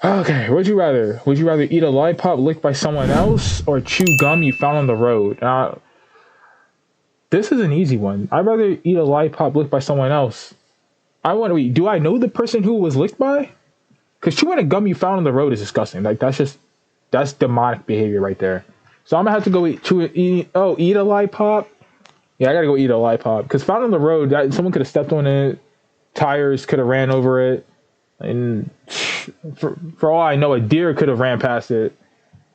Okay, would you rather? Would you rather eat a lollipop licked by someone else or chew gum you found on the road? This is an easy one. I'd rather eat a lollipop licked by someone else. I want to eat. Do I know the person who was licked by? Because chewing a gum you found on the road is disgusting. Like that's demonic behavior right there. So I'm gonna have to go eat a lollipop. Yeah, I gotta go eat a lollipop because found on the road, someone could have stepped on it, tires could have ran over it, and for all I know, a deer could have ran past it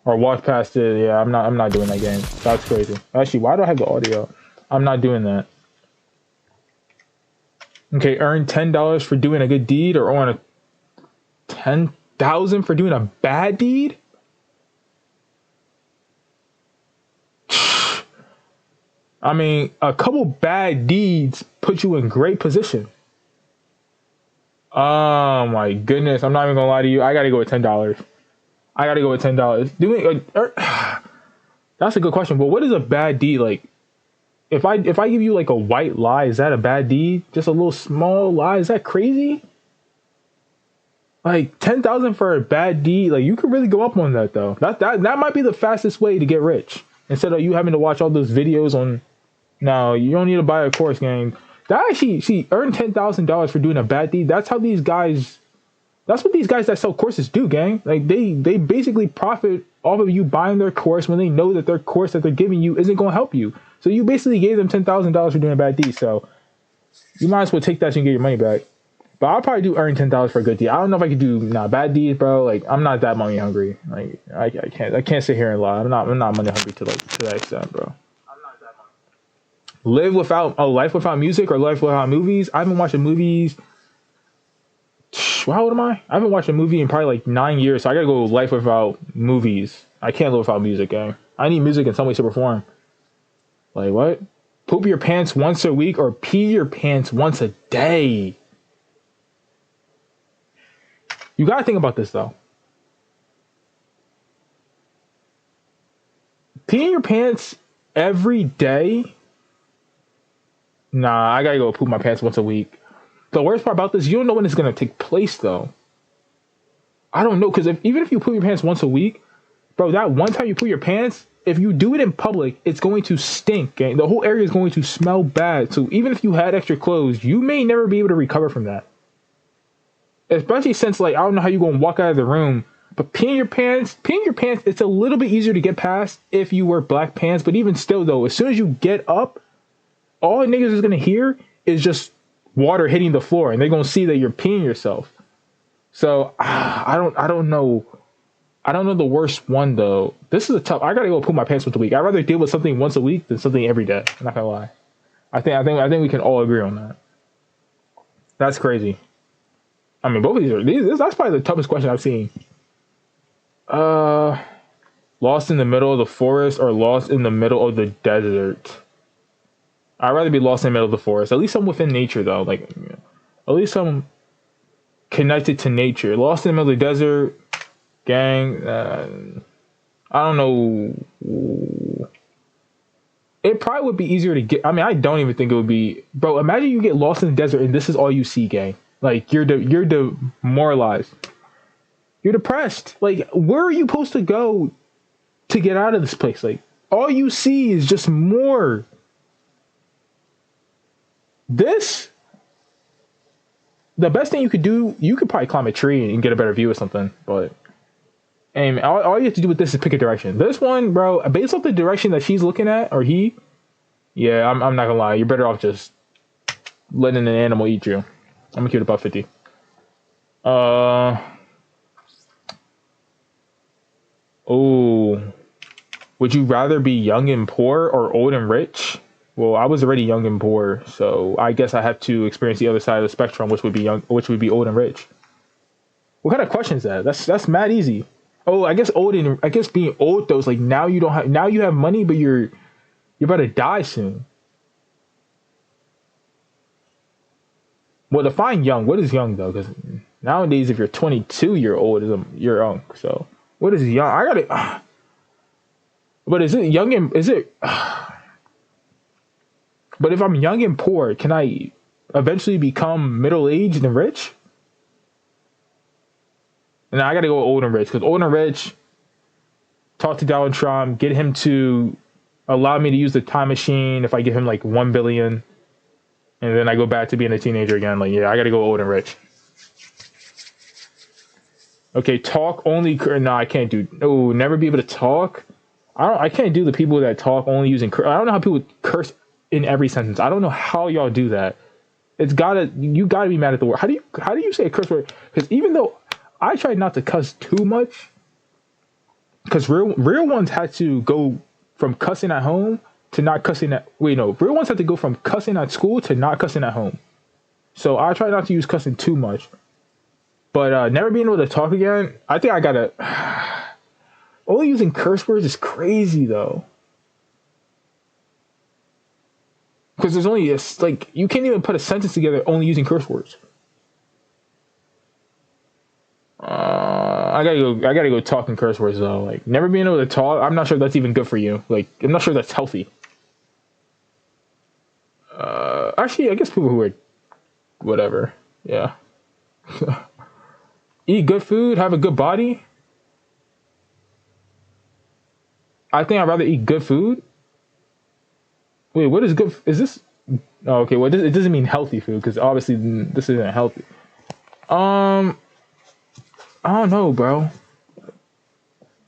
or walked past it. Yeah, I'm not doing that game. That's crazy. Actually, why do I have the audio? I'm not doing that. Okay, earn $10 for doing a good deed, or earn 10,000 for doing a bad deed. I mean, a couple bad deeds put you in great position. Oh my goodness! I'm not even gonna lie to you. I gotta go with $10. I gotta go with $10. That's a good question. But what is a bad deed like? If I give you like a white lie, is that a bad deed? Just a little small lie, is that crazy? Like 10,000 for a bad deed, like you could really go up on that though. That might be the fastest way to get rich. Instead of you having to watch all those videos on. No, you don't need to buy a course, gang. That actually, she earned $10,000 for doing a bad deed. That's how these guys. That's what these guys that sell courses do, gang. Like they basically profit off of you buying their course when they know that their course that they're giving you isn't going to help you. So you basically gave them $10,000 for doing a bad deed. So you might as well take that and get your money back. But I'll probably do earn $10 for a good deed. I don't know if I could do bad deeds, bro. Like I'm not that money hungry. Like I can't sit here and lie. I'm not money hungry to that extent, bro. Live without a life without music or life without movies. I haven't watched the movies. How old am I? I haven't watched a movie in probably like 9 years, so I gotta go life without movies. I can't live without music, gang. I need music in some way, shape, or form. Like what? Poop your pants once a week or pee your pants once a day. You gotta think about this though. Peeing your pants every day? Nah, I gotta go poop my pants once a week. The worst part about this, you don't know when it's gonna take place though. I don't know, because even if you poop your pants once a week, bro, that one time you poop your pants, if you do it in public, it's going to stink. And the whole area is going to smell bad. So even if you had extra clothes, you may never be able to recover from that. Especially since, like, I don't know how you're going to walk out of the room, but peeing your pants, it's a little bit easier to get past if you wear black pants. But even still, though, as soon as you get up, all niggas is going to hear is just water hitting the floor, and they're going to see that you're peeing yourself. So I don't know. I don't know the worst one though. This is a tough. I gotta go poop my pants once a week. I'd rather deal with something once a week than something every day. I'm not gonna lie. I think we can all agree on that. That's crazy. I mean, both of that's probably the toughest question I've seen. Lost in the middle of the forest or lost in the middle of the desert. I'd rather be lost in the middle of the forest. At least I'm within nature though. Like, at least I'm connected to nature. Lost in the middle of the desert. Gang, I don't know. It probably would be easier to get. I mean, I don't even think it would be. Bro, imagine you get lost in the desert and this is all you see, gang. Like you're demoralized. You're depressed. Like, where are you supposed to go to get out of this place? Like, all you see is just more. This. The best thing you could do, you could probably climb a tree and get a better view or something, but. And all you have to do with this is pick a direction. This one, bro, based off the direction that she's looking at, or he, yeah, I'm not gonna lie. You're better off just letting an animal eat you. I'm gonna keep it about 50. Oh, would you rather be young and poor or old and rich? Well, I was already young and poor, so I guess I have to experience the other side of the spectrum, which would be old and rich. What kind of question is that? That's mad easy. Oh, I guess being old though is like now you have money, but you're about to die soon. Well, define young. What is young though? Because nowadays, if you're 22, you're old. You're young. So what is young? I gotta. But is it young and is it? But if I'm young and poor, can I eventually become middle aged and rich? And I got to go with old and rich because old and rich. Talk to Donald Trump, get him to allow me to use the time machine if I give him like 1 billion, and then I go back to being a teenager again. Like, yeah, I got to go old and rich. Okay, talk only. No, I can't do. No, never be able to talk. I can't do the people that talk only using. I don't know how people curse in every sentence. I don't know how y'all do that. You gotta be mad at the word. How do you say a curse word? Because even though I try not to cuss too much, because real ones had to go from cussing at home to not cussing at. Wait, no, real ones had to go from cussing at school to not cussing at home. So I try not to use cussing too much. But never being able to talk again, I think I gotta. Only using curse words is crazy though. Because there's only like you can't even put a sentence together only using curse words. I gotta go talking curse words though. Like never being able to talk, I'm not sure that's even good for you. Like I'm not sure that's healthy. Actually, I guess people who are whatever. Yeah. Eat good food, have a good body. I think I'd rather eat good food. Wait, what is good? Is this? Oh, okay, well, it doesn't mean healthy food because obviously this isn't healthy. I don't know, bro.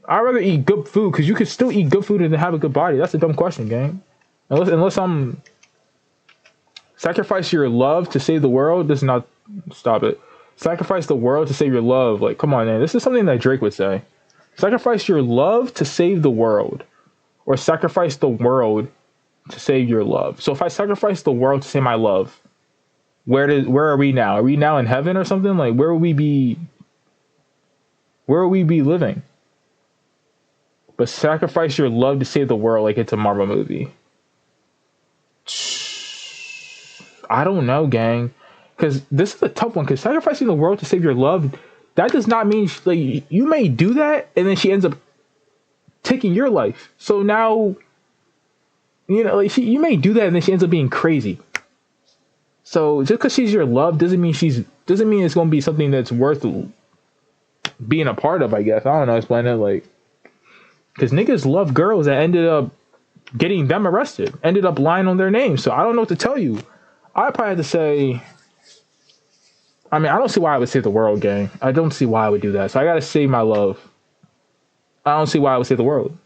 I'd rather eat good food because you can still eat good food and have a good body. That's a dumb question, gang. Unless I'm sacrifice your love to save the world. This is not stop it. Sacrifice the world to save your love. Like, come on, man. This is something that Drake would say. Sacrifice your love to save the world, or sacrifice the world to save your love. So if I sacrifice the world to save my love, where are we now? Are we now in heaven or something? Like where will we be? Where will we be living? But sacrifice your love to save the world like it's a Marvel movie. I don't know, gang. Because this is a tough one. Because sacrificing the world to save your love, that does not mean like you may do that and then she ends up taking your life. So now, you know, like you may do that and then she ends up being crazy. So just because she's your love doesn't mean it's going to be something that's worth being a part of. I guess I don't know. Explain it like because niggas love girls that ended up getting them arrested, ended up lying on their name. So I don't know what to tell you. I probably have to say. I mean, I don't see why I would save the world, gang. I don't see why I would do that. So I gotta save my love. I don't see why I would save the world.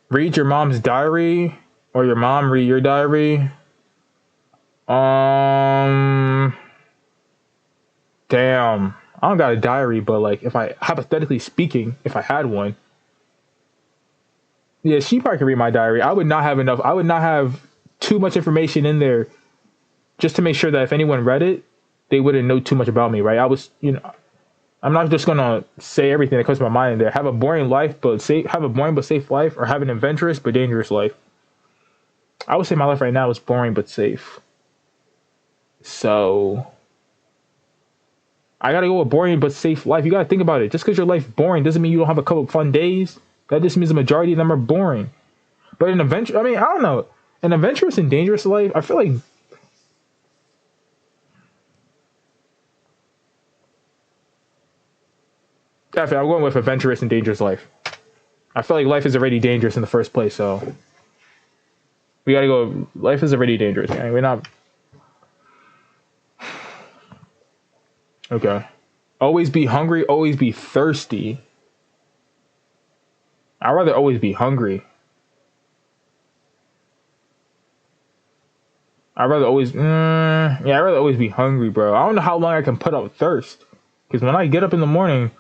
Read your mom's diary, or your mom read your diary. Damn. I don't got a diary, but like, if I hypothetically speaking, if I had one, yeah, she probably could read my diary. I would not have enough. I would not have too much information in there. Just to make sure that if anyone read it, they wouldn't know too much about me, right? I'm not just gonna say everything that comes to my mind in there. Have a boring but safe life, or have an adventurous but dangerous life. I would say my life right now is boring but safe. So I gotta go with boring but safe life. You gotta think about it. Just because your life's boring doesn't mean you don't have a couple of fun days. That just means the majority of them are boring. But an adventure, I mean, I don't know. An adventurous and dangerous life, I feel like. Definitely, I'm going with adventurous and dangerous life. I feel like life is already dangerous in the first place, so we gotta go. Life is already dangerous, man. We're not. Okay. Always be hungry, always be thirsty. I'd rather always be hungry. I'd rather always be hungry, bro. I don't know how long I can put up thirst. Because when I get up in the morning,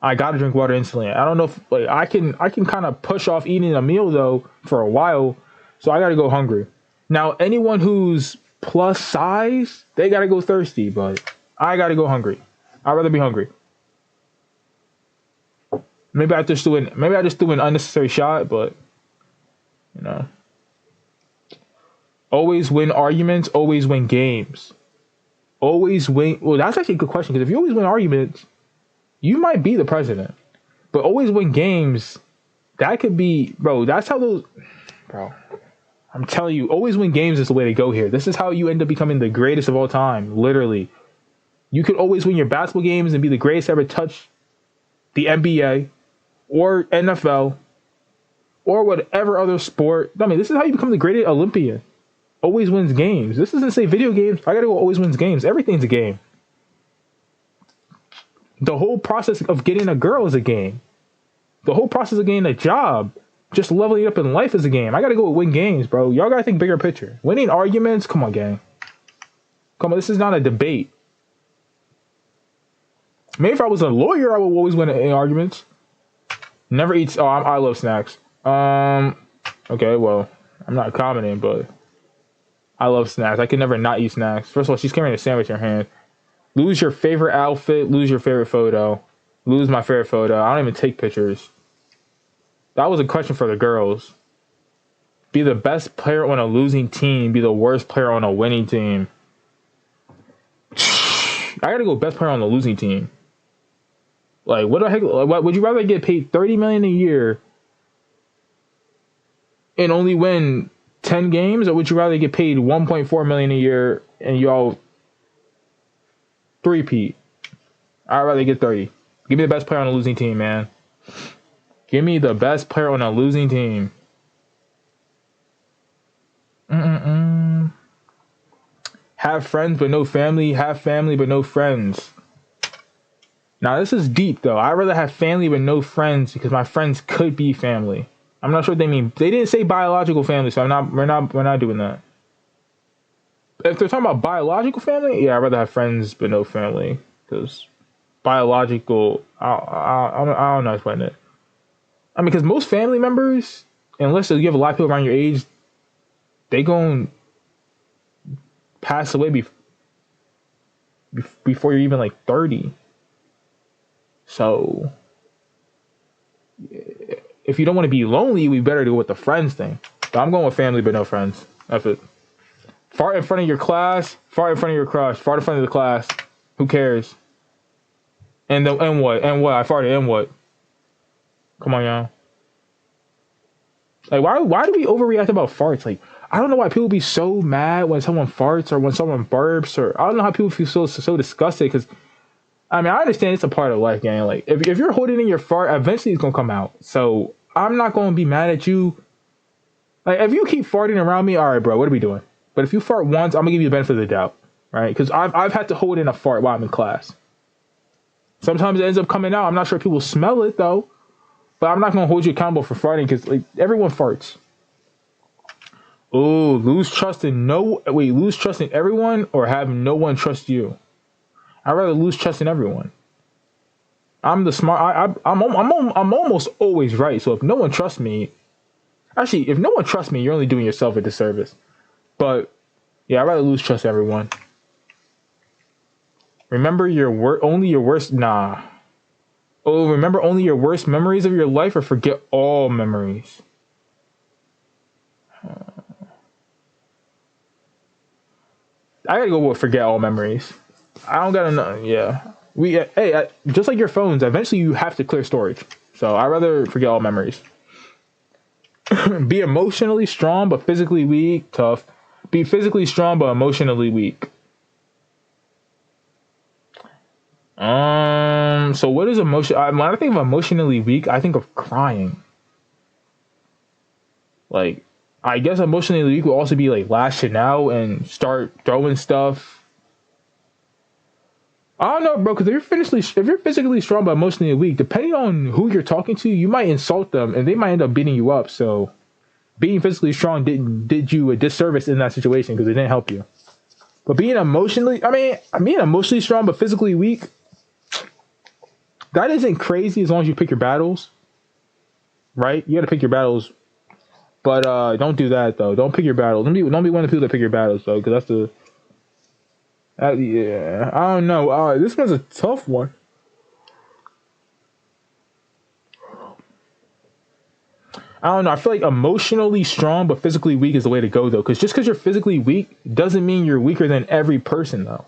I gotta drink water instantly. I don't know if like I can kind of push off eating a meal though for a while, so I gotta go hungry. Now anyone who's plus size, they gotta go thirsty, but I gotta go hungry. I'd rather be hungry. Maybe I just threw an unnecessary shot, but you know. Always win arguments, always win games. Always win. Well, that's actually a good question because if you always win arguments, you might be the president, but always win games. That could be, bro. That's how those, bro. I'm telling you, always win games is the way to go here. This is how you end up becoming the greatest of all time, literally. You could always win your basketball games and be the greatest to ever touch the NBA or NFL or whatever other sport. I mean, this is how you become the greatest Olympian. Always wins games. This doesn't say video games. I gotta go always wins games. Everything's a game. The whole process of getting a girl is a game. The whole process of getting a job, just leveling up in life is a game. I gotta go win games, bro. Y'all gotta think bigger picture. Winning arguments? Come on, gang. Come on, this is not a debate. Maybe if I was a lawyer, I would always win in arguments. Never eats. Oh, I love snacks. Okay, well, I'm not commenting, but I love snacks. I can never not eat snacks. First of all, she's carrying a sandwich in her hand. Lose your favorite outfit. Lose your favorite photo. Lose my favorite photo. I don't even take pictures. That was a question for the girls. Be the best player on a losing team. Be the worst player on a winning team. I gotta go best player on the losing team. Like, what the heck? What, would you rather get paid $30 million a year and only win 10 games, or would you rather get paid $1.4 million a year and y'all three-peat? I'd rather get 30. Give me the best player on a losing team, man. Give me the best player on a losing team. Have friends but no family. Have family but no friends. Now this is deep though. I'd rather have family but no friends because my friends could be family. I'm not sure what they mean. They didn't say biological family, so we're not doing that. If they're talking about biological family, yeah, I'd rather have friends but no family because biological. I don't know how to explain it. I mean, because most family members, unless you have a lot of people around your age, they gon' pass away before you're even like 30. So if you don't want to be lonely, we better do with the friends thing. But I'm going with family but no friends. That's it. Fart in front of your class, fart in front of your crush, fart in front of the class. Who cares? And what? And what? I farted and what? Come on, y'all. Like, why do we overreact about farts? Like, I don't know why people be so mad when someone farts or when someone burps, or I don't know how people feel so disgusted. Because I mean, I understand it's a part of life, gang. Like, if you're holding in your fart, eventually it's gonna come out. So I'm not gonna be mad at you. Like, if you keep farting around me, all right, bro, what are we doing? But if you fart once, I'm gonna give you the benefit of the doubt, right? Because I've had to hold in a fart while I'm in class. Sometimes it ends up coming out. I'm not sure if people smell it though, but I'm not gonna hold you accountable for farting because like everyone farts. Oh, lose trust in everyone or have no one trust you. I'd rather lose trust in everyone. I'm the smart. I'm almost always right. So if no one trusts me, actually, if no one trusts me, you're only doing yourself a disservice. But yeah, I'd rather lose trust in everyone. Remember only your worst. Nah. Oh, remember only your worst memories of your life, or forget all memories. I gotta go with forget all memories. I don't gotta know. Yeah, just like your phones. Eventually, you have to clear storage. So I'd rather forget all memories. Be emotionally strong but physically weak. Tough. Be physically strong but emotionally weak. So what is emotion? When I think of emotionally weak, I think of crying. Like, I guess emotionally weak will also be like lashing out and start throwing stuff. I don't know, bro, because if you're physically strong but emotionally weak, depending on who you're talking to, you might insult them and they might end up beating you up. So being physically strong did you a disservice in that situation because it didn't help you. But being emotionally strong but physically weak, that isn't crazy as long as you pick your battles, right? You got to pick your battles, but don't do that though. Don't pick your battles. Don't be one of the people that pick your battles though, because yeah. I don't know. This one's a tough one. I don't know. I feel like emotionally strong but physically weak is the way to go though, because just because you're physically weak doesn't mean you're weaker than every person though.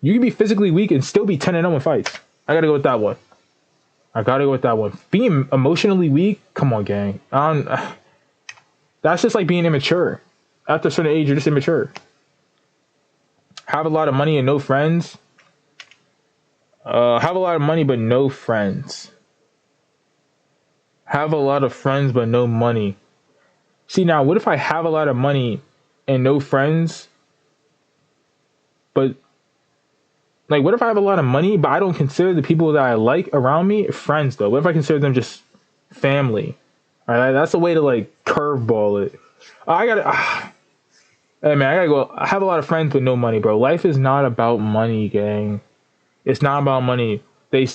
You can be physically weak and still be 10-0 in fights. I gotta go with that one. Being emotionally weak, come on, gang. That's just like being immature. After a certain age, you're just immature. Have a lot of money and no friends. Have a lot of money but no friends. Have a lot of friends but no money. See, now, what if I have a lot of money and no friends, but like, what if I have a lot of money, but I don't consider the people that I like around me friends, though? What if I consider them just family? All right, that's a way to like curveball it. I gotta, hey man, I gotta go. I have a lot of friends but no money, bro. Life is not about money, gang. It's not about money.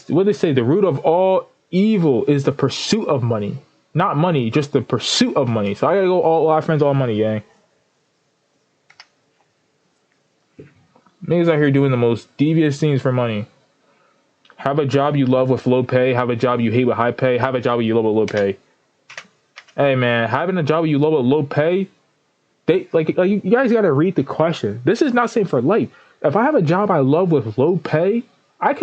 What they say, the root of all evil is the pursuit of money. Not money, just the pursuit of money. So I gotta go all our friends, all money, gang. Niggas out here doing the most devious things for money. Have a job you love with low pay. Have a job you hate with high pay. Have a job you love with low pay. Hey man, having a job you love with low pay, they like you guys gotta read the question. This is not saying for life. If I have a job I love with low pay, I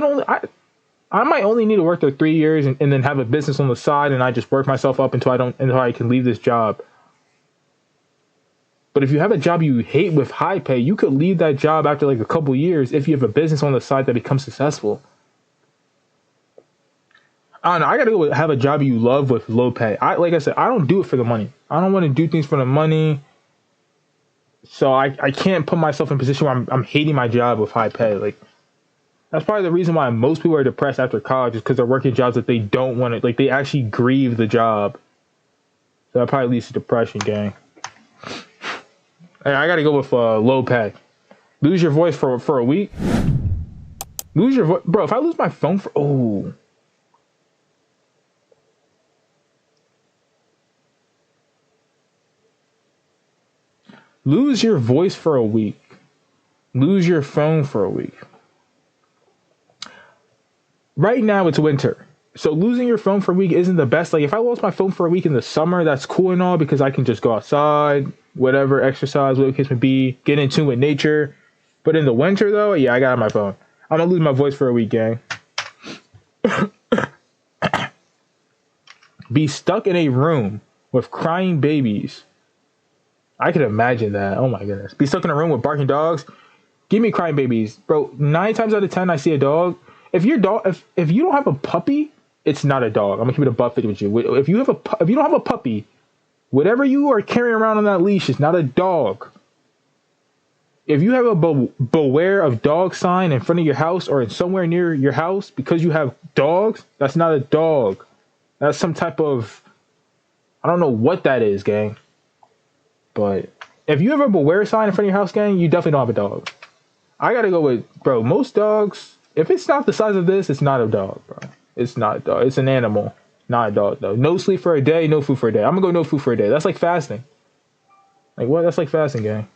might only need to work there 3 years and then have a business on the side, and I just work myself up until I can leave this job. But if you have a job you hate with high pay, you could leave that job after like a couple years if you have a business on the side that becomes successful. I don't know. I gotta go have a job you love with low pay. Like I said, I don't do it for the money. I don't want to do things for the money. So I can't put myself in a position where I'm hating my job with high pay. Like, that's probably the reason why most people are depressed after college, is because they're working jobs that they don't want to, like, they actually grieve the job. So that probably leads to depression, gang. Hey, I gotta go with low pay. Lose your voice for a week. Lose your voice, bro. If I lose my phone for lose your voice for a week. Lose your phone for a week. Right now it's winter, so losing your phone for a week isn't the best. Like, if I lost my phone for a week in the summer, that's cool and all, because I can just go outside, whatever, exercise, whatever the case may be, get in tune with nature. But in the winter, though, yeah, I got my phone. I'm gonna lose my voice for a week, gang. Be stuck in a room with crying babies. I could imagine that. Oh my goodness. Be stuck in a room with barking dogs. Give me crying babies, bro. 9 times out of 10, I see a dog. If you don't have a puppy, it's not a dog. I'm gonna keep it a buffet with you. If you don't have a puppy, whatever you are carrying around on that leash is not a dog. If you have a beware of dog sign in front of your house or somewhere near your house because you have dogs, that's not a dog. That's some type of, I don't know what that is, gang. But if you have a beware sign in front of your house, gang, you definitely don't have a dog. I gotta go with, bro, most dogs, if it's not the size of this, it's not a dog, bro. It's not a dog. It's an animal, not a dog, though. No sleep for a day, no food for a day. I'm gonna go no food for a day. That's like fasting. Like, what? That's like fasting, gang.